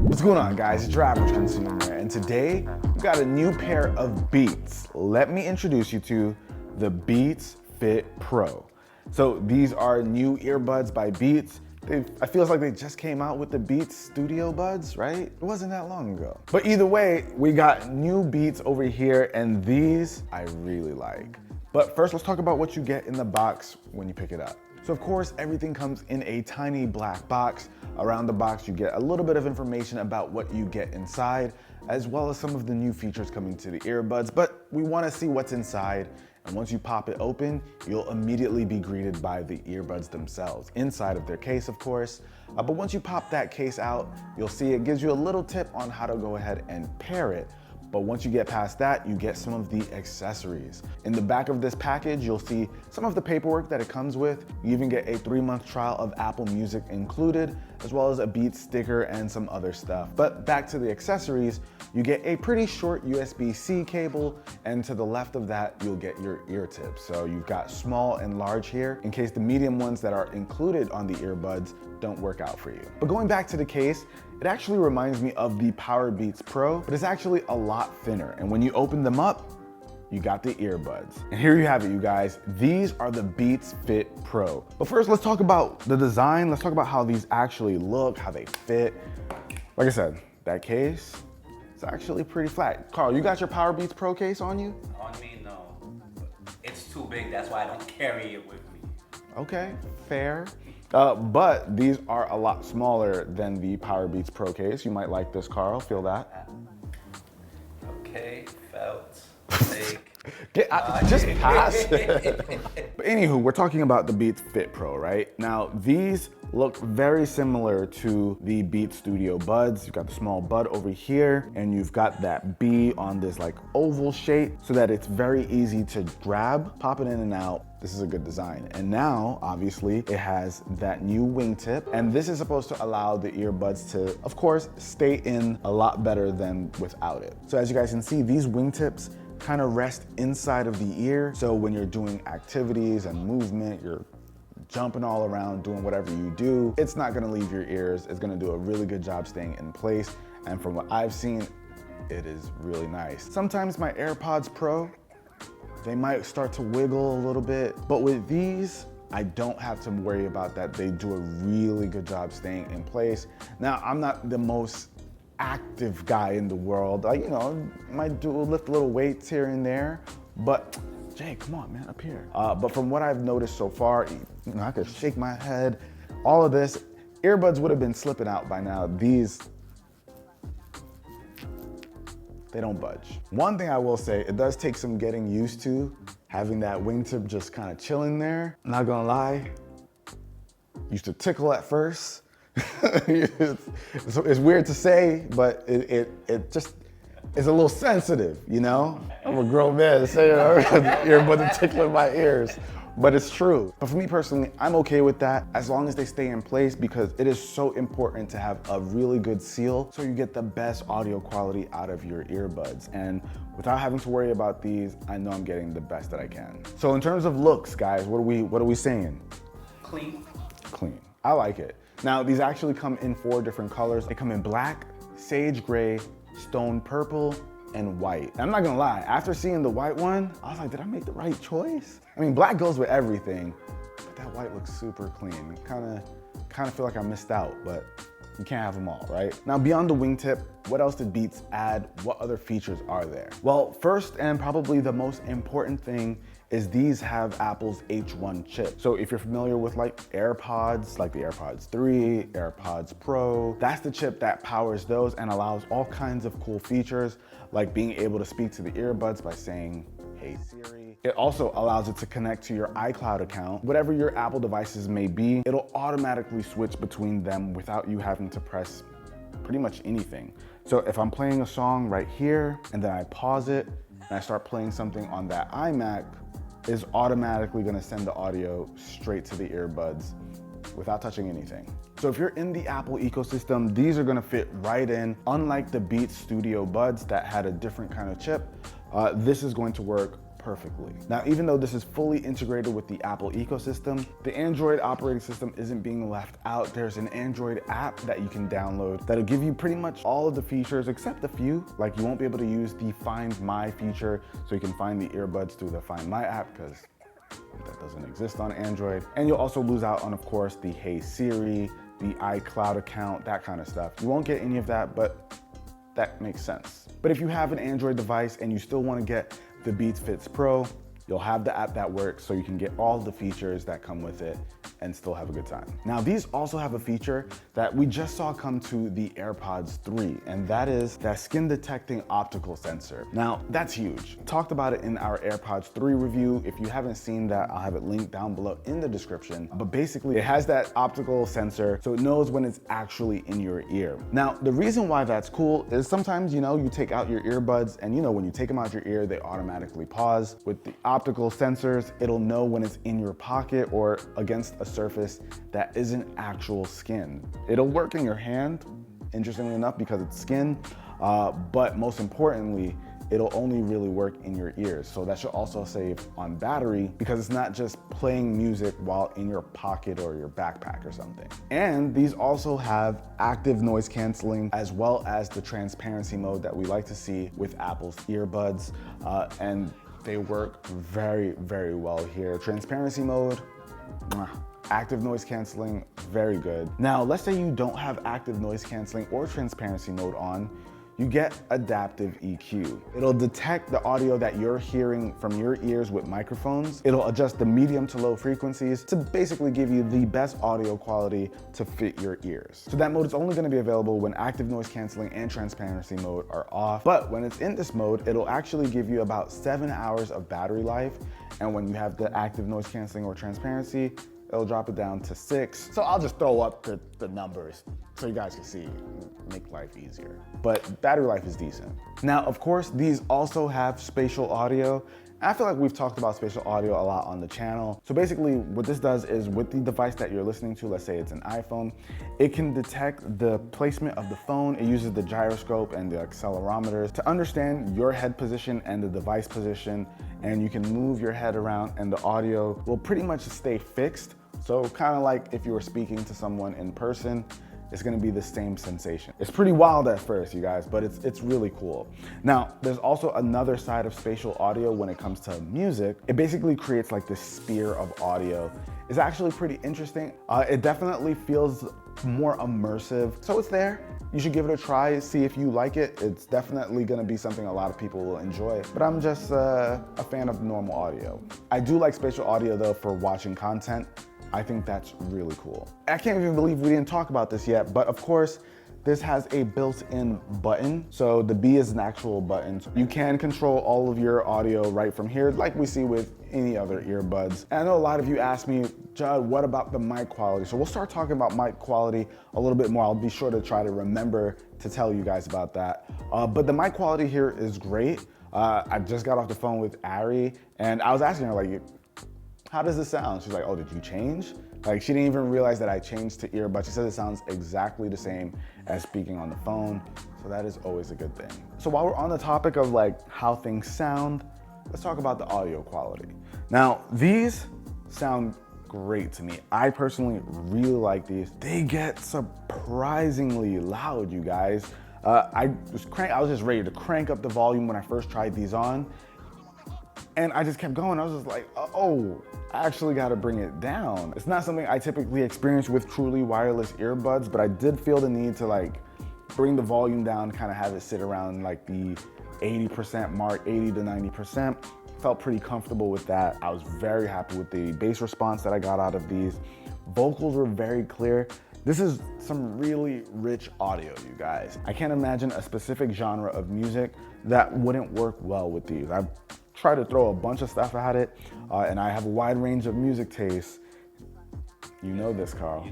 What's going on, guys? It's UrAvgConsumer, and today we got a new pair of Beats. Let me introduce you to the Beats Fit Pro. So these are new earbuds by Beats. I feel like they just came out with the Beats Studio Buds, right? It wasn't that long ago. But either way, we got new Beats over here, and these I really like. But first, let's talk about what you get in the box when you pick it up. So of course, everything comes in a tiny black box. Around the box, you get a little bit of information about what you get inside, as well as some of the new features coming to the earbuds, but we wanna see what's inside. And once you pop it open, you'll immediately be greeted by the earbuds themselves, inside of their case, of course. But once you pop that case out, you'll see it gives you a little tip on how to go ahead and pair it. But once you get past that, you get some of the accessories. In the back of this package, you'll see some of the paperwork that it comes with. You even get a 3-month trial of Apple Music included, as well as a Beats sticker and some other stuff. But back to the accessories, you get a pretty short USB-C cable, and to the left of that, you'll get your ear tips. So you've got small and large here, in case the medium ones that are included on the earbuds don't work out for you. But going back to the case, it actually reminds me of the Beats Pro, but it's actually a lot thinner. And when you open them up, you got the earbuds. And here you have it, you guys. These are the Beats Fit Pro. But first, let's talk about the design. Let's talk about how these actually look, how they fit. Like I said, that case, it's actually pretty flat. Carl, you got your Beats Pro case on you? On me, no. It's too big, that's why I don't carry it with me. Okay, fair. But these are a lot smaller than the Beats Pro case. You might like this, Carl, feel that? Okay, felt, take. Just pass. But anywho, we're talking about the Beats Fit Pro, right? Now, these look very similar to the Beats Studio Buds. You've got the small bud over here, and you've got that B on this like oval shape so that it's very easy to grab, pop it in and out. This is a good design. And now, obviously, it has that new wingtip, and this is supposed to allow the earbuds to, of course, stay in a lot better than without it. So as you guys can see, these wingtips kind of rest inside of the ear. So when you're doing activities and movement, you're jumping all around, doing whatever you do, it's not gonna leave your ears. It's gonna do a really good job staying in place. And from what I've seen, it is really nice. Sometimes my AirPods Pro, they might start to wiggle a little bit, but with these, I don't have to worry about that. They do a really good job staying in place. Now, I'm not the most active guy in the world. Might lift little weights here and there, but Jay, come on, man, up here. But from what I've noticed so far, I could shake my head, all of this, earbuds would have been slipping out by now. These, they don't budge. One thing I will say, it does take some getting used to having that wingtip just kind of chilling there. I'm not gonna lie, used to tickle at first. It's weird to say, but it just is a little sensitive, you know? I'm a grown man saying earbuds are tickling my ears, but it's true. But for me personally, I'm okay with that as long as they stay in place, because it is so important to have a really good seal so you get the best audio quality out of your earbuds. And without having to worry about these, I know I'm getting the best that I can. So in terms of looks, guys, what are we saying? Clean. Clean. I like it. Now, these actually come in 4 different colors. They come in black, sage gray, stone purple, and white. And I'm not gonna lie, after seeing the white one, I was like, did I make the right choice? I mean, black goes with everything, but that white looks super clean. Kind of feel like I missed out, but you can't have them all, right? Now, beyond the wingtip, what else did Beats add? What other features are there? Well, first and probably the most important thing is these have Apple's H1 chip. So if you're familiar with like AirPods, like the AirPods 3, AirPods Pro, that's the chip that powers those and allows all kinds of cool features, like being able to speak to the earbuds by saying, "Hey Siri." It also allows it to connect to your iCloud account. Whatever your Apple devices may be, it'll automatically switch between them without you having to press pretty much anything. So if I'm playing a song right here and then I pause it and I start playing something on that iMac, is automatically gonna send the audio straight to the earbuds without touching anything. So if you're in the Apple ecosystem, these are gonna fit right in. Unlike the Beats Studio Buds that had a different kind of chip, this is going to work perfectly. Now, even though this is fully integrated with the Apple ecosystem, the Android operating system isn't being left out. There's an Android app that you can download that'll give you pretty much all of the features except a few. Like, you won't be able to use the Find My feature, so you can find the earbuds through the Find My app, because that doesn't exist on Android. And you'll also lose out on, of course, the Hey Siri, the iCloud account, that kind of stuff. You won't get any of that, but that makes sense. But if you have an Android device and you still want to get the Beats Fits Pro, you'll have the app that works, so you can get all the features that come with it and still have a good time. Now, these also have a feature that we just saw come to the AirPods 3, and that is that skin detecting optical sensor. Now, that's huge. Talked about it in our AirPods 3 review. If you haven't seen that, I'll have it linked down below in the description. But basically, it has that optical sensor, so it knows when it's actually in your ear. Now, the reason why that's cool is sometimes, you take out your earbuds, and when you take them out your ear, they automatically pause. With the optical sensors, it'll know when it's in your pocket or against a surface that isn't actual skin. It'll work in your hand, interestingly enough, because it's skin, but most importantly, it'll only really work in your ears. So that should also save on battery, because it's not just playing music while in your pocket or your backpack or something. And these also have active noise canceling, as well as the transparency mode that we like to see with Apple's earbuds. And they work very, very well here. Transparency mode, active noise canceling, very good. Now, let's say you don't have active noise canceling or transparency mode on, you get adaptive EQ. It'll detect the audio that you're hearing from your ears with microphones. It'll adjust the medium to low frequencies to basically give you the best audio quality to fit your ears. So that mode is only gonna be available when active noise canceling and transparency mode are off. But when it's in this mode, it'll actually give you about 7 hours of battery life. And when you have the active noise canceling or transparency, it'll drop it down to 6. So I'll just throw up the numbers so you guys can see, make life easier. But battery life is decent. Now, of course, these also have spatial audio. I feel like we've talked about spatial audio a lot on the channel. So basically what this does is, with the device that you're listening to, let's say it's an iPhone, it can detect the placement of the phone. It uses the gyroscope and the accelerometers to understand your head position and the device position, and you can move your head around and the audio will pretty much stay fixed. So kind of like if you were speaking to someone in person, it's gonna be the same sensation. It's pretty wild at first, you guys, but it's really cool. Now, there's also another side of spatial audio when it comes to music. It basically creates like this sphere of audio. It's actually pretty interesting. It definitely feels more immersive. So it's there. You should give it a try, see if you like it. It's definitely gonna be something a lot of people will enjoy, but I'm just a fan of normal audio. I do like spatial audio though for watching content. I think that's really cool. I can't even believe we didn't talk about this yet, but of course, this has a built-in button. So the B is an actual button. So you can control all of your audio right from here, like we see with any other earbuds. And I know a lot of you asked me, Judd, what about the mic quality? So we'll start talking about mic quality a little bit more. I'll be sure to try to remember to tell you guys about that. But the mic quality here is great. I just got off the phone with Ari, and I was asking her, like, how does this sound? She's like, oh, did you change? Like, she didn't even realize that I changed to earbuds. She says it sounds exactly the same as speaking on the phone. So that is always a good thing. So while we're on the topic of like how things sound, let's talk about the audio quality. Now, these sound great to me. I personally really like these. They get surprisingly loud, you guys. I was just ready to crank up the volume when I first tried these on. And I just kept going. I was just like, oh, I actually got to bring it down. It's not something I typically experience with truly wireless earbuds, but I did feel the need to like bring the volume down, kind of have it sit around like the 80% mark, 80 to 90%. Felt pretty comfortable with that. I was very happy with the bass response that I got out of these. Vocals were very clear. This is some really rich audio, you guys. I can't imagine a specific genre of music that wouldn't work well with these. I've tried to throw a bunch of stuff at it, and I have a wide range of music tastes. You know this, Carl.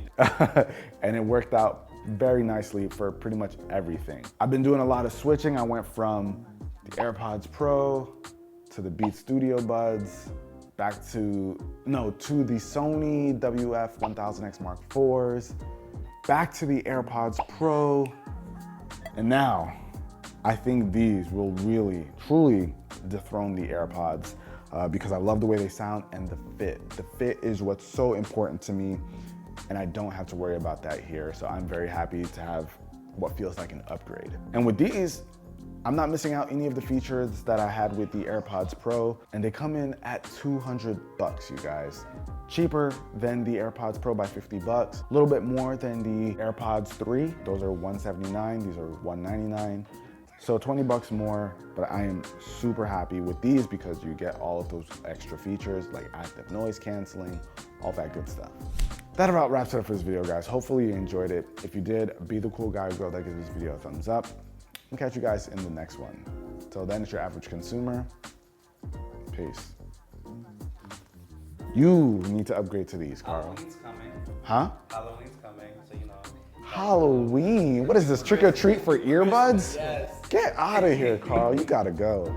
And it worked out very nicely for pretty much everything. I've been doing a lot of switching. I went from the AirPods Pro to the Beats Studio Buds, back to the Sony WF-1000X Mark IVs, back to the AirPods Pro, and now I think these will really, truly dethrone the AirPods. because I love the way they sound and the fit. The fit is what's so important to me, and I don't have to worry about that here. So I'm very happy to have what feels like an upgrade. And with these, I'm not missing out any of the features that I had with the AirPods Pro, and they come in at $200, you guys. Cheaper than the AirPods Pro by $50, a little bit more than the AirPods 3. Those are $179, these are $199. So $20 more, but I am super happy with these because you get all of those extra features like active noise canceling, all that good stuff. That about wraps it up for this video, guys. Hopefully you enjoyed it. If you did, be the cool guy or girl that gives this video a thumbs up. We'll catch you guys in the next one. Till then, it's your average consumer. Peace. You need to upgrade to these, Carl. Halloween's coming. Huh? Halloween's coming, so you know. Halloween? What is this, trick or treat for earbuds? Yes. Get out of here, Carl. You gotta go.